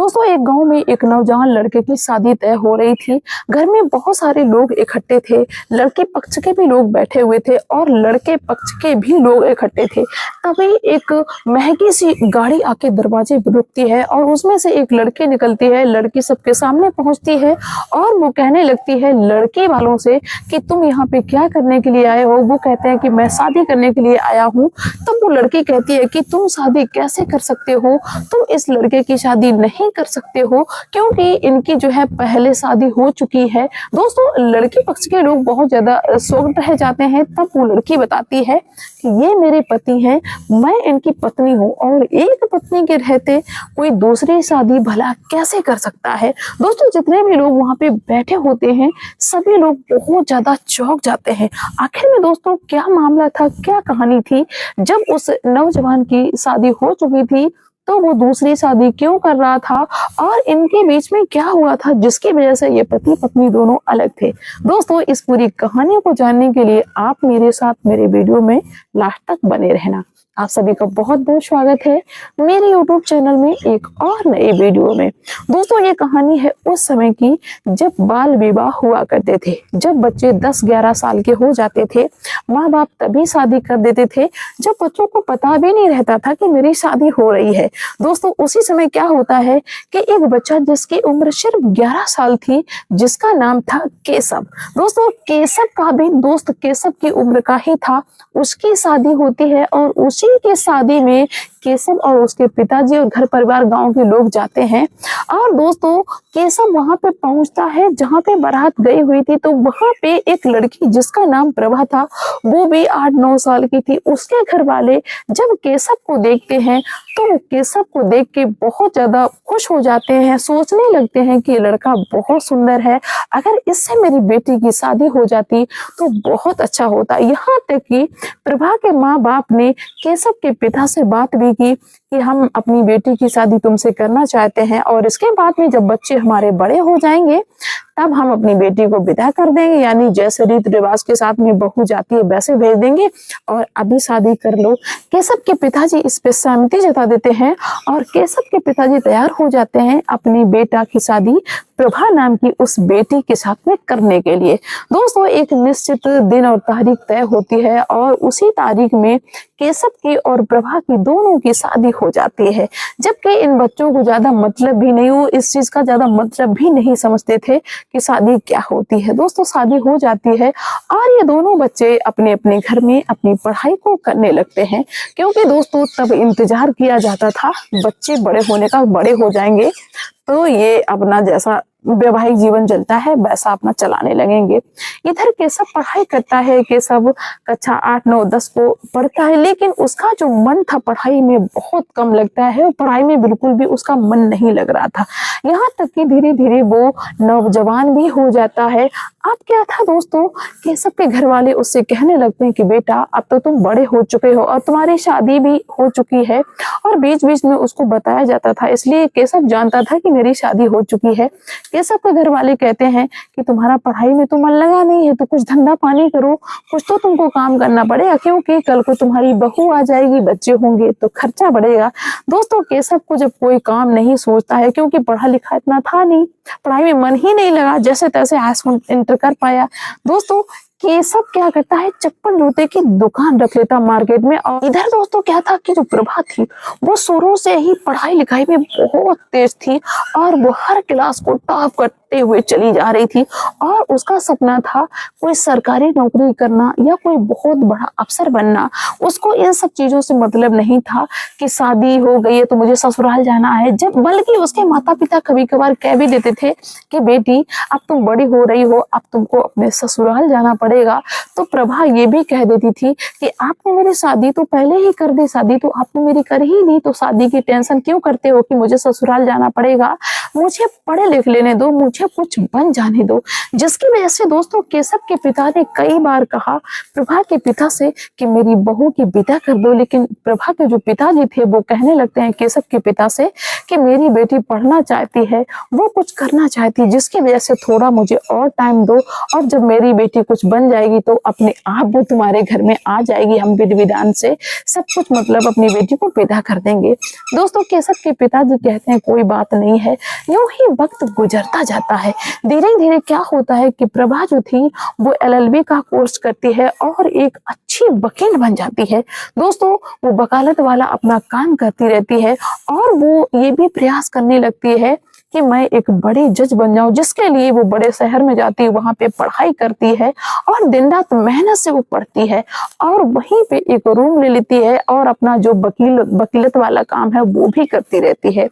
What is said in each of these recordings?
दोस्तों एक गांव में एक नौजवान लड़के की शादी तय हो रही थी। घर में बहुत सारे लोग इकट्ठे थे। लड़के पक्ष के भी लोग बैठे हुए थे और लड़के पक्ष के भी लोग इकट्ठे थे। तभी एक महंगी सी गाड़ी आके दरवाजे पे रुकती है और उसमें से एक लड़की निकलती है। लड़की सबके सामने पहुंचती है और वो कहने लगती है लड़के वालों से कि तुम यहाँ पे क्या करने के लिए आए हो। वो कहते हैं कि मैं शादी करने के लिए आया हूँ। तब वो लड़की कहती है कि तुम शादी कैसे कर सकते हो, तुम इस लड़के की शादी नहीं कर सकते हो क्योंकि इनकी जो है पहले शादी हो चुकी है। दोस्तों लड़की पक्ष के लोग बहुत ज्यादा शॉक्ड रह जाते हैं। तब वो लड़की बताती है कि ये मेरे पति हैं, मैं इनकी पत्नी हूँ और एक पत्नी के रहते कोई दूसरी शादी भला कैसे कर सकता है। दोस्तों जितने भी लोग वहां पे बैठे होते हैं सभी लोग बहुत ज्यादा चौंक जाते हैं। आखिर में दोस्तों क्या मामला था, क्या कहानी थी। जब उस नौजवान की शादी हो चुकी थी तो वो दूसरी शादी क्यों कर रहा था और इनके बीच में क्या हुआ था जिसकी वजह से ये पति पत्नी दोनों अलग थे। दोस्तों इस पूरी कहानी को जानने के लिए आप मेरे साथ मेरे वीडियो में लास्ट तक बने रहना। आप सभी का बहुत बहुत स्वागत है मेरे YouTube चैनल में एक और नए वीडियो में। दोस्तों ये कहानी है उस समय की जब बाल विवाह हुआ करते थे। जब बच्चे 10-11 साल के हो जाते थे माँ बाप तभी शादी कर देते थे जब बच्चों को पता भी नहीं रहता था कि मेरी शादी हो रही है। दोस्तों उसी समय क्या होता है कि एक बच्चा जिसकी उम्र सिर्फ 11 साल थी जिसका नाम था केशव। दोस्तों केशव का भी दोस्त केशव की उम्र का ही था, उसकी शादी होती है और उसी की शादी में केशव और उसके पिताजी और घर परिवार गांव के लोग जाते हैं। और दोस्तों केशव वहां पे पहुंचता है जहां पे बारात गई हुई थी। तो वहां पे एक लड़की जिसका नाम प्रभा था वो भी 8-9 साल की थी। उसके घर वाले जब केशव को देखते हैं तो केशव को देख के बहुत ज्यादा खुश हो जाते हैं, सोचने लगते हैं कि ये लड़का बहुत सुंदर है, अगर इससे मेरी बेटी की शादी हो जाती तो बहुत अच्छा होता। यहाँ तक कि प्रभा के माँ बाप ने केशव के पिता से बात भी की कि हम अपनी बेटी की शादी तुमसे करना चाहते हैं और इसके बाद में जब बच्चे हमारे बड़े हो जाएंगे तब हम अपनी बेटी को विदा कर देंगे, यानी जैसे रीति रिवाज के साथ में बहू जाती है वैसे भेज देंगे और अभी शादी कर लो। केशव के पिताजी इस पे सहमति जता देते हैं और केशव के पिताजी तैयार हो जाते हैं अपनी बेटा की शादी प्रभा नाम की उस बेटी के साथ में करने के लिए। दोस्तों एक निश्चित दिन और तारीख तय होती है और उसी तारीख में केशव की और प्रभा की दोनों की शादी हो जाती है। जबकि इन बच्चों को ज्यादा मतलब भी नहीं, वो इस चीज का ज्यादा मतलब भी नहीं समझते थे कि शादी क्या होती है। दोस्तों शादी हो जाती है और ये दोनों बच्चे अपने अपने घर में अपनी पढ़ाई को करने लगते हैं क्योंकि दोस्तों तब इंतजार किया जाता था बच्चे बड़े होने का, बड़े हो जाएंगे तो ये अपना जैसा वैवाहिक जीवन चलता है वैसा अपना चलाने लगेंगे। इधर केशव पढ़ाई करता है, केशव कक्षा 8-9-10 को पढ़ता है लेकिन उसका जो मन था पढ़ाई में बहुत कम लगता है और पढ़ाई में बिल्कुल भी उसका मन नहीं लग रहा था। यहाँ तक कि धीरे धीरे वो नौजवान भी हो जाता है। अब क्या था दोस्तों, केशव के घर वाले उससे कहने लगते हैं कि बेटा अब तो तुम बड़े हो चुके हो और तुम्हारी शादी भी हो चुकी है। और बीच बीच में उसको बताया जाता था, इसलिए केशव जानता था कि मेरी शादी हो चुकी है। केशव के घर वाले कहते हैं कि तुम्हारा पढ़ाई में तो मन लगा नहीं है तो कुछ धंधा पानी करो, कुछ तो तुमको काम करना पड़ेगा क्योंकि कल को तुम्हारी बहू आ जाएगी, बच्चे होंगे तो खर्चा बढ़ेगा। दोस्तों केशव को जब कोई काम नहीं सोचता है क्योंकि पढ़ा लिखा इतना था नहीं, पढ़ाई में मन ही नहीं लगा, जैसे तैसे हाईस्कूल इंटर कर पाया। दोस्तों केशव क्या करता है, चप्पल जूते की दुकान रख लेता मार्केट में। और इधर दोस्तों क्या था कि जो प्रभा थी वो शुरू से ही पढ़ाई लिखाई में बहुत तेज थी और वो हर क्लास को टॉप करते हुए चली जा रही थी और उसका सपना था कोई सरकारी नौकरी करना या कोई बहुत बड़ा अफसर बनना। उसको इन सब चीजों से मतलब नहीं था कि शादी हो गई है तो मुझे ससुराल जाना है, जब बल्कि उसके माता पिता कभी कभार कह भी देते थे कि बेटी अब तुम बड़ी हो रही हो, अब तुमको अपने ससुराल जाना पड़ेगा। तो प्रभा ये भी कह देती थी कि आपने मेरी शादी तो पहले ही कर दी, शादी तो आपने मेरी कर ही दी, तो शादी की टेंशन क्यों करते हो कि मुझे ससुराल जाना पड़ेगा। मुझे पढ़ लिख लेने दो, मुझे कुछ बन जाने दो। जिसकी वजह से दोस्तों केशव के पिता ने कई बार कहा प्रभा के पिता से कि मेरी बहू की विदा कर दो, लेकिन प्रभा के जो पिताजी थे वो कहने लगते हैं केशव के पिता से कि मेरी बेटी पढ़ना चाहती है, वो कुछ करना चाहती है, जिसकी वजह से थोड़ा मुझे और टाइम दो, और जब मेरी बेटी कुछ बन जाएगी तो अपने आप वो तुम्हारे घर में आ जाएगी, हम विधि विधान से सब कुछ मतलब अपनी बेटी को विदा कर देंगे। दोस्तों केशव के पिताजी कहते हैं कोई बात नहीं है। यूं ही वक्त गुजरता जाता है। धीरे धीरे क्या होता है कि प्रभा जो थी वो LLB का कोर्स करती है और एक अच्छी वकील बन जाती है। दोस्तों वो वकालत वाला अपना काम करती रहती है और वो ये भी प्रयास करने लगती है कि मैं एक बड़े जज बन जाऊं, जिसके लिए वो बड़े शहर में जाती है, वहां पे पढ़ाई करती है और दिन रात मेहनत से वो पढ़ती है और वहीं पे एक रूम ले लेती है और अपना जो वकीलत वाला काम है वो भी करती रहती है।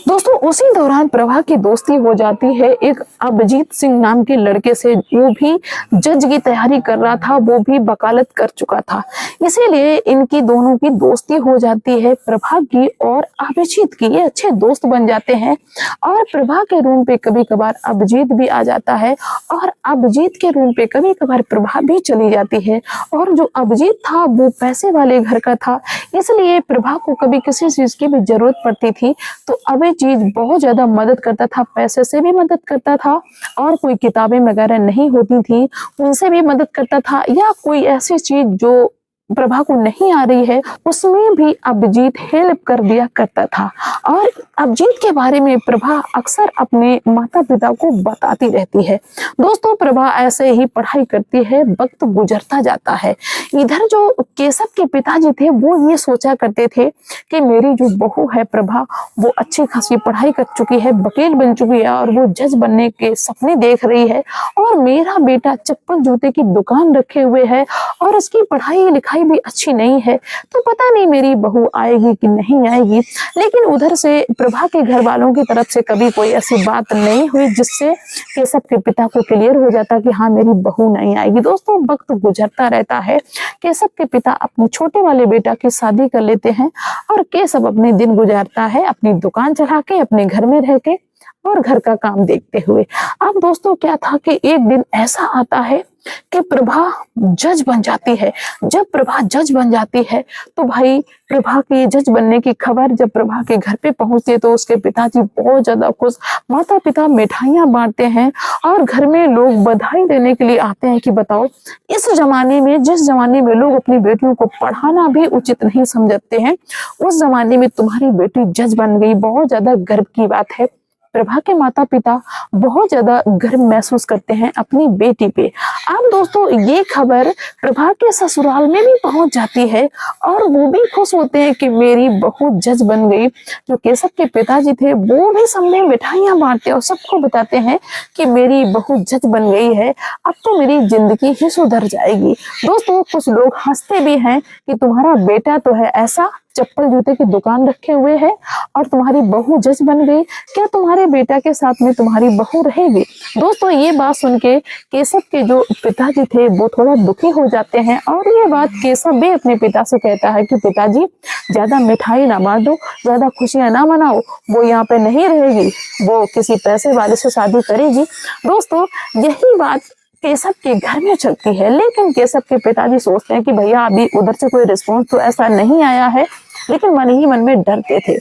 दोस्तों उसी दौरान प्रभा की दोस्ती हो जाती है एक अभिजीत सिंह नाम के लड़के से, वो भी जज की तैयारी कर रहा था, वो भी वकालत कर चुका था। इसीलिए इनकी दोनों की दोस्ती हो जाती है, प्रभा की और अभिजीत की। ये अच्छे दोस्त बन जाते हैं और प्रभा के रूम पे कभी कभार अभिजीत भी आ जाता है और अभिजीत के रूम पे कभी कभार प्रभा भी चली जाती है। और जो अभिजीत था वो पैसे वाले घर का था, इसलिए प्रभा को कभी किसी चीज की भी जरूरत पड़ती थी तो अभिजीत बहुत ज्यादा मदद करता था, पैसे से भी मदद करता था और कोई किताबें वगैरह नहीं होती थी उनसे भी मदद करता था, या कोई ऐसी चीज जो प्रभा को नहीं आ रही है उसमें भी अभिजीत हेल्प कर दिया करता था। और अभिजीत के बारे में प्रभा अक्सर अपने माता पिता को बताती रहती है। दोस्तों प्रभा ऐसे ही पढ़ाई करती है, वक्त गुजरता जाता है। इधर जो केशव के पिताजी थे वो ये सोचा करते थे कि मेरी जो बहू है प्रभा वो अच्छी खासी पढ़ाई कर चुकी है, वकील बन चुकी है और वो जज बनने के सपने देख रही है, और मेरा बेटा चप्पल जूते की दुकान रखे हुए है और उसकी पढ़ाई लिखाई भी अच्छी नहीं है, तो पता नहीं मेरी बहू आएगी कि नहीं आएगी। लेकिन उधर से प्रभा के घर वालों की तरफ से कभी कोई ऐसी बात नहीं हुई जिससे केशव के पिता को क्लियर हो जाता कि हाँ मेरी बहू नहीं आएगी। दोस्तों वक्त गुजरता रहता है, केशव के पिता अपने छोटे वाले बेटा की शादी कर लेते हैं और केशव अपने दिन गुजारता है अपनी दुकान चला के, अपने घर में रह के और घर का काम देखते हुए। अब दोस्तों क्या था कि एक दिन ऐसा आता है कि प्रभा जज बन जाती है। जब प्रभा जज बन जाती है तो भाई प्रभा के जज बनने की खबर जब प्रभा के घर पे पहुंचती है तो उसके पिताजी बहुत ज्यादा खुश, माता पिता मिठाइयां बांटते हैं और घर में लोग बधाई देने के लिए आते हैं कि बताओ इस जमाने में, जिस जमाने में लोग अपनी बेटियों को पढ़ाना भी उचित नहीं समझते हैं, उस जमाने में तुम्हारी बेटी जज बन गई, बहुत ज्यादा गर्व की बात है। प्रभा के माता पिता बहुत ज्यादा गर्व महसूस करते हैं अपनी बेटी पे। अब दोस्तों ये खबर प्रभा के ससुराल में भी पहुंच जाती है और वो भी खुश होते हैं कि मेरी बहू जज बन गई। जो केशव के पिताजी थे वो भी सब में मिठाइयां बांटते और सबको बताते हैं कि मेरी बहू जज बन गई है, अब तो मेरी जिंदगी ही सुधर जाएगी। दोस्तों कुछ लोग हंसते भी हैं कि तुम्हारा बेटा तो है ऐसा, चप्पल जूते की दुकान रखे हुए है और तुम्हारी बहू जज बन गई, क्या तुम्हारे बेटा के साथ में तुम्हारी बहू रहेगी? दोस्तों ये बात सुन के केशव के जो पिताजी थे वो थोड़ा दुखी हो जाते हैं और ये बात केशव भी अपने पिता से कहता है कि पिताजी ज्यादा मिठाई ना बांटो, ज्यादा खुशियां ना मनाओ, वो यहाँ पे नहीं रहेगी, वो किसी पैसे वाले से शादी करेगी। दोस्तों यही बात केशव के घर में चलती है, लेकिन केशव के पिताजी सोचते हैं कि भैया अभी उधर से कोई रिस्पॉन्स तो ऐसा नहीं आया है, लेकिन मन ही मन में डरते थे।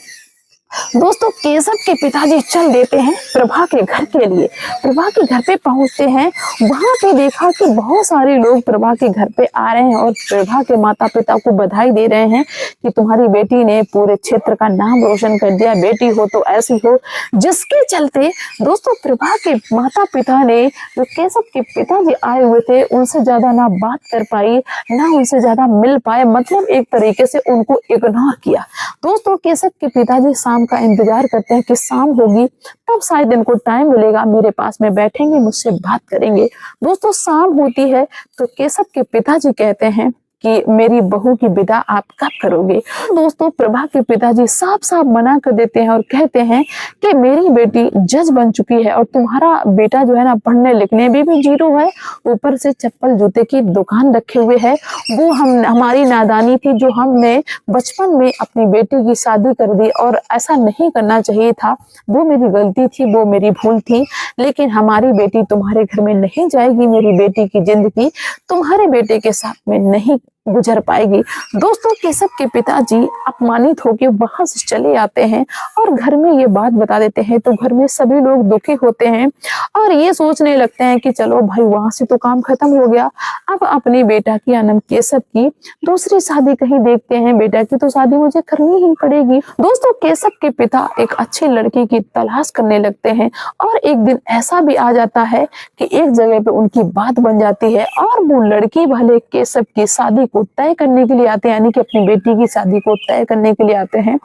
दोस्तों केशव के पिताजी चल देते हैं प्रभा के घर के लिए। प्रभा के घर पे पहुंचते हैं, वहां पे देखा कि बहुत सारे लोग प्रभा के घर पे आ रहे हैं और प्रभा के माता पिता को बधाई दे रहे हैं कि तुम्हारी बेटी ने पूरे क्षेत्र का नाम रोशन कर दिया, बेटी हो तो ऐसी हो। जिसके चलते दोस्तों प्रभा के माता पिता ने, जो केशव के पिताजी आए हुए थे, उनसे ज्यादा ना बात कर पाई, ना उनसे ज्यादा मिल पाए, मतलब एक तरीके से उनको इग्नोर किया। दोस्तों केशव के पिताजी शाम का इंतजार करते हैं कि शाम होगी तब शायद इनको टाइम मिलेगा, मेरे पास में बैठेंगे, मुझसे बात करेंगे। दोस्तों शाम होती है तो केशव के पिताजी कहते हैं कि मेरी बहू की विदा आप कब करोगे। दोस्तों प्रभा के पिताजी साफ साफ मना कर देते हैं और कहते हैं कि मेरी बेटी जज बन चुकी है और तुम्हारा बेटा जो है ना पढ़ने लिखने में भी जीरो है, ऊपर से चप्पल जूते की दुकान रखे हुए है। वो हमारी नादानी थी जो हमने बचपन में अपनी बेटी की शादी कर दी और ऐसा नहीं करना चाहिए था। वो मेरी गलती थी, वो मेरी भूल थी, लेकिन हमारी बेटी तुम्हारे घर में नहीं जाएगी। मेरी बेटी की जिंदगी तुम्हारे बेटे के साथ में नहीं गुजर पाएगी। दोस्तों केशव के पिताजी अपमानित होकर वहां से चले आते हैं और घर में ये बात बता देते हैं, तो घर में सभी लोग दुखी होते हैं और ये सोचने लगते हैं कि चलो भाई वहां से तो काम खत्म हो गया, अब अपने बेटा की यानी केशव की दूसरी शादी कहीं देखते हैं। बेटा की तो शादी मुझे करनी ही पड़ेगी। दोस्तों केशव के पिता एक अच्छी लड़की की तलाश करने लगते हैं और एक दिन ऐसा भी आ जाता है कि एक जगह पे उनकी बात बन जाती है और वो लड़की वाले केशव की शादी को तय करने के लिए आते हैं, यानी कि अपनी बेटी की शादी को तय करने के लिए आते हैं।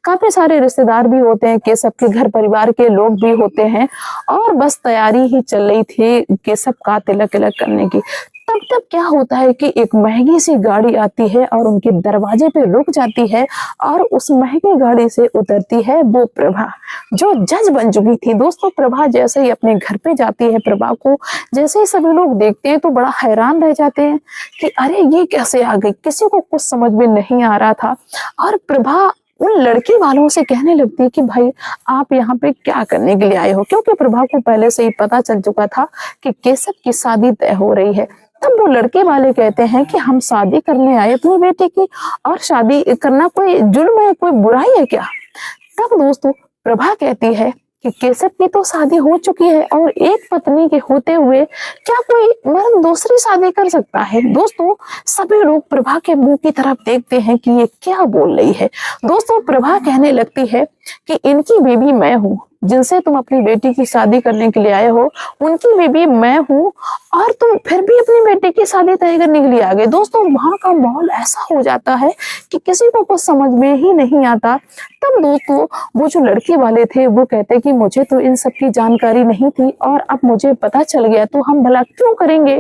काफी सारे रिश्तेदार भी होते हैं, केशव के घर परिवार के लोग भी होते हैं और बस तैयारी ही चल रही थी केशव का तिलक करने की। तब क्या होता है कि एक महंगी सी गाड़ी आती है और उनके दरवाजे पे रुक जाती है और उस महंगी गाड़ी से उतरती है वो प्रभा जो जज बन चुकी थी। दोस्तों प्रभा जैसे ही अपने घर पे जाती है, प्रभा को जैसे ही सभी लोग देखते हैं तो बड़ा हैरान रह जाते हैं कि अरे ये कैसे आ गई, किसी को कुछ समझ में नहीं आ रहा था। और प्रभा उन लड़की वालों से कहने लगती है कि भाई आप यहाँ पे क्या करने के लिए आए हो, क्योंकि प्रभा को पहले से ही पता चल चुका था कि केशव की शादी तय हो रही है। तब वो लड़के वाले कहते हैं कि हम शादी करने आए अपनी बेटी की, और शादी करना कोई जुल्म है, कोई बुराई है क्या। तब दोस्तों प्रभा कहती है कि केशव की तो शादी हो चुकी है और एक पत्नी के होते हुए क्या कोई मर्द दूसरी शादी कर सकता है। दोस्तों सभी लोग प्रभा के मुंह की तरफ देखते हैं कि ये क्या बोल रही है। दोस्तों प्रभा कहने लगती है कि इनकी बेबी मैं हूँ, जिनसे तुम अपनी बेटी की शादी करने के लिए आए हो उनकी बेबी मैं हूँ, और तुम फिर भी अपनी बेटी की शादी तय करने के लिए आ गए। दोस्तों वहां का माहौल ऐसा हो जाता है कि किसी को कुछ समझ में ही नहीं आता। तब दोस्तों वो जो लड़के वाले थे वो कहते कि मुझे तो इन सब की जानकारी नहीं थी और अब मुझे पता चल गया तो हम भला क्यों करेंगे।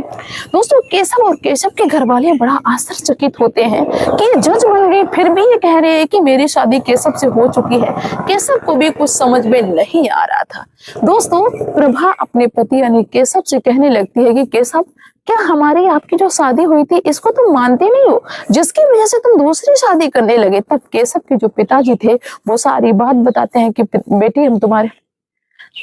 दोस्तों केशव और केशव के घर वाले बड़ा आश्चर्यचकित होते हैं कि जज बन गए फिर भी ये कह रहे हैं कि मेरी शादी केशव से हो चुकी है। केशव को भी कुछ समझ में नहीं आ रहा था। दोस्तों प्रभा अपने पति यानी केशव से कहने लगती है कि केशव क्या हमारी आपकी जो शादी हुई थी इसको तुम मानते नहीं हो, जिसकी वजह से तुम दूसरी शादी करने लगे। तब केशव के जो पिताजी थे वो सारी बात बताते हैं कि बेटी हम तुम्हारे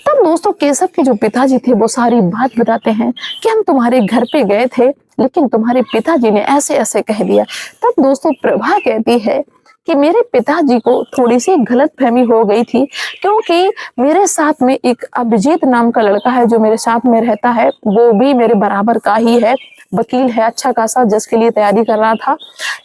तब दोस्तों केशव के जो पिताजी थे वो सारी बात बताते हैं कि हम तुम्हारे घर पे गए थे लेकिन तुम्हारे पिताजी ने ऐसे ऐसे कह दिया। तब दोस्तों प्रभा कहती है कि मेरे पिताजी को थोड़ी सी गलतफहमी हो गई थी, क्योंकि मेरे साथ में एक अभिजीत नाम का लड़का है जो मेरे साथ में रहता है, वो भी मेरे बराबर का ही है, वकील है अच्छा खासा, जज के लिए तैयारी कर रहा था।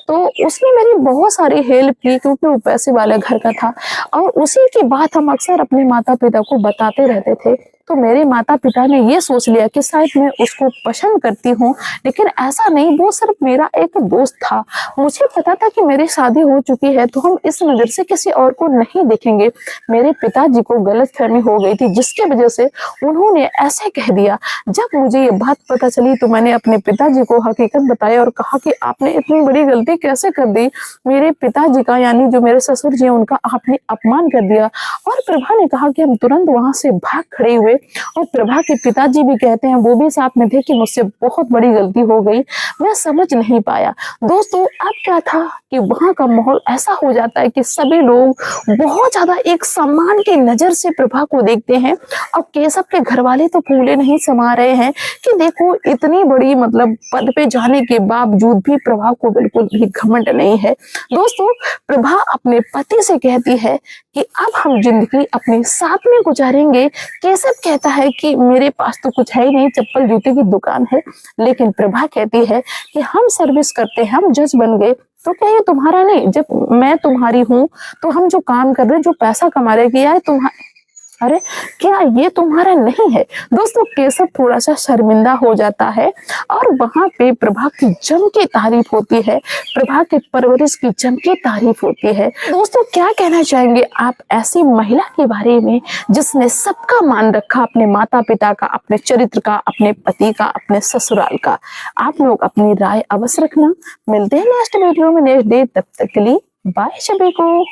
तो उसने मेरी बहुत सारी हेल्प की क्योंकि वो पैसे वाले घर का था और उसी की बात हम अक्सर अपने माता पिता को बताते रहते थे। तो मेरे माता पिता ने ये सोच लिया कि शायद मैं उसको पसंद करती हूँ, लेकिन ऐसा नहीं, वो सिर्फ मेरा एक दोस्त था। मुझे पता था कि मेरी शादी हो चुकी है तो हम इस नजर से किसी और को नहीं देखेंगे। मेरे पिताजी को गलतफहमी हो गई थी जिसके वजह से उन्होंने ऐसे कह दिया। जब मुझे ये बात पता चली तो मैंने अपने पिताजी को हकीकत बताया और कहा कि आपने इतनी बड़ी गलती कैसे कर दी, मेरे पिताजी का यानी जो मेरे ससुर जी हैं उनका आपने अपमान कर दिया। और प्रभा ने कहा कि हम तुरंत वहां से भाग खड़े हुए और प्रभा के पिताजी भी कहते हैं, वो भी साथ में थे, कि मुझसे बहुत बड़ी गलती हो गई, मैं समझ नहीं पाया। दोस्तों अब क्या था कि वहां का माहौल ऐसा हो जाता है कि सभी लोग बहुत ज्यादा एक सम्मान की नजर से प्रभा को देखते हैं और केशव के घर वाले तो फूले नहीं समा रहे हैं कि देखो इतनी बड़ी मतलब पद पे जाने के बावजूद भी प्रभा को बिल्कुल भी घमंड नहीं है। दोस्तों प्रभा अपने पति से कहती है कि अब हम जिंदगी अपने साथ में गुजारेंगे। केशव कहता है कि मेरे पास तो कुछ है ही नहीं, चप्पल जूते की दुकान है, लेकिन प्रभा कहती है कि हम सर्विस करते हैं, हम जज बन गए तो क्या ये तुम्हारा नहीं, जब मैं तुम्हारी हूँ तो हम जो काम कर रहे हैं, जो पैसा कमा रहे, किया है अरे क्या ये तुम्हारा नहीं है? दोस्तों केशव थोड़ा सा शर्मिंदा हो जाता है और वहां पे प्रभा की जम के तारीफ होती है, प्रभा के परवरिश की जम के तारीफ होती है। दोस्तों क्या कहना चाहेंगे आप ऐसी महिला के बारे में जिसने सबका मान रखा, अपने माता पिता का, अपने चरित्र का, अपने पति का, अपने ससुराल का? आप लोग अपनी राय अवश्य रखना। मिलते हैं नेक्स्ट वीडियो में नेक्स्ट डे, तब तक के लिए बाय सभी को।